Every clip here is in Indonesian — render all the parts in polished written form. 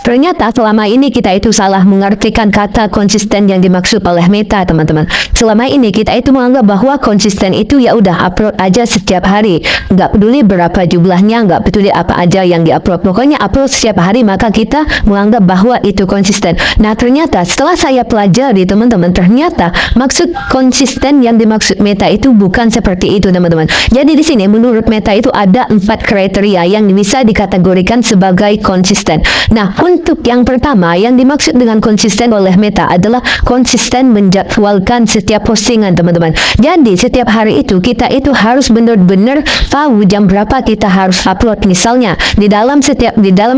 Ternyata selama ini kita itu salah mengartikan kata konsisten yang dimaksud oleh Meta, teman-teman. Selama ini kita itu menganggap bahwa konsisten itu ya udah upload aja setiap hari, nggak peduli berapa jumlahnya, nggak peduli apa aja yang diupload, pokoknya upload setiap hari, maka kita menganggap bahwa itu konsisten. Nah, ternyata setelah saya pelajari, teman-teman, ternyata maksud konsisten yang dimaksud Meta itu bukan seperti itu, teman-teman. Jadi di sini menurut Meta itu ada 4 kriteria yang bisa dikategorikan sebagai konsisten. Nah, untuk yang pertama yang dimaksud dengan konsisten oleh Meta adalah konsisten menjadwalkan setiap postingan, teman-teman. Jadi setiap hari itu kita itu harus benar-benar tahu jam berapa kita harus upload. Misalnya di dalam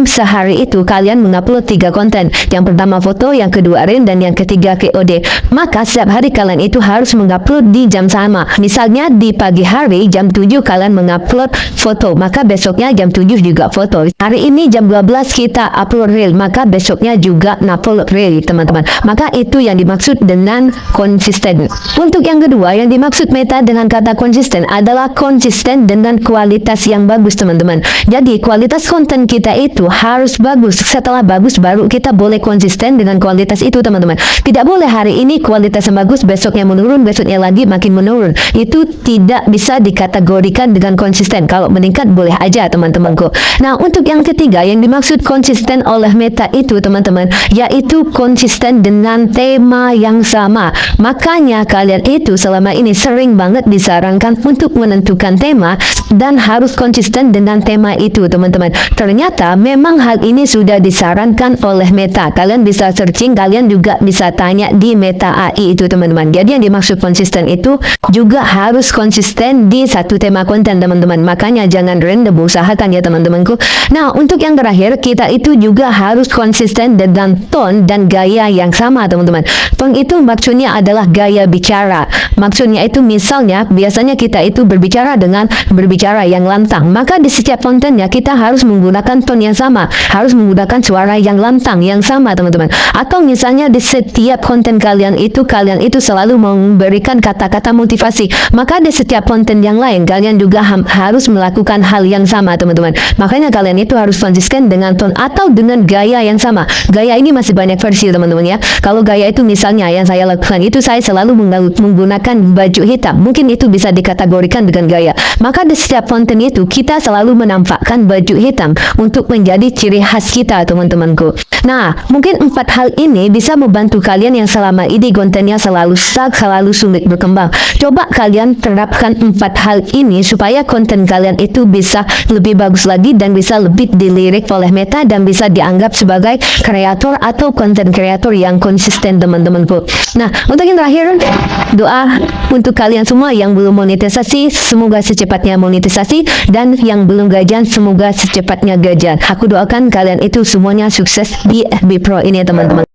sehari itu kalian mengupload 3 konten. Yang pertama foto, yang kedua reel, dan yang ketiga KOD. Maka setiap hari kalian itu harus mengupload di jam sama. Misalnya di pagi hari jam 7 kalian mengupload foto, maka besoknya jam 7 juga foto. Hari ini jam 12 kita upload reel, maka besoknya juga upload reel, teman-teman. Maka itu yang dimaksud dengan konsisten. Untuk yang kedua yang dimaksud Meta dengan kata konsisten adalah konsisten dengan kualitas yang bagus, teman-teman. Jadi kualitas konten kita itu harus bagus. Setelah bagus baru kita boleh konsisten dengan kualitas itu, teman-teman. Tidak boleh hari ini kualitas yang bagus, besoknya menurun, besoknya lagi makin menurun. Itu tidak bisa dikategorikan dengan konsisten. Kalau meningkat boleh aja, teman-temanku. Nah, untuk yang ketiga yang dimaksud konsisten oleh Meta itu, teman-teman, yaitu konsisten dengan tema yang sama. Makanya kalian itu selama ini sering banget disarankan untuk menentukan tema dan harus konsisten dengan tema itu, teman-teman. Ternyata memang hal ini sudah disarankan oleh Meta. Kalian bisa searching, kalian juga bisa tanya di Meta AI itu, teman-teman. Jadi yang dimaksud konsisten itu juga harus konsisten di satu tema konten, teman-teman. Makanya jangan random, usahakan ya, teman-temanku. Nah, untuk yang terakhir, kita itu juga harus konsisten dengan tone dan gaya yang sama, teman-teman. Tone itu maksudnya adalah gaya bicara. Maksudnya itu misalnya, biasanya kita itu berbicara yang lantang. Maka di setiap kontennya kita harus menggunakan tone yang sama. Harus menggunakan suara yang lantang, yang sama, teman-teman. Atau misalnya di setiap konten kalian itu selalu memberikan kata-kata motivasi. Maka di setiap konten yang lain, kalian juga harus melakukan hal yang sama, teman-teman. Makanya kalian itu harus konsisten dengan tone atau dengan gaya yang sama. Gaya ini masih banyak versi, teman-teman ya. Kalau gaya itu misalnya yang saya lakukan itu saya selalu menggunakan baju hitam. Mungkin itu bisa dikategorikan dengan gaya. Maka di setiap konten itu kita selalu menampakkan baju hitam untuk menjadi ciri khas kita, teman-temanku. Nah, mungkin 4 hal ini bisa membantu kalian yang selama ini kontennya selalu stuck, selalu sulit berkembang. Coba kalian terapkan 4 hal ini supaya konten kalian itu bisa lebih bagus lagi dan bisa lebih dilirik oleh Meta dan bisa dianggap sebagai kreator atau konten kreator yang konsisten, teman-temanku. Nah, untuk yang terakhir, doa untuk kalian semua yang belum monetisasi, semoga secepatnya monetisasi, dan yang belum gajian, semoga secepatnya gajian. Aku doakan kalian itu semuanya sukses di FB Pro ini, teman-teman.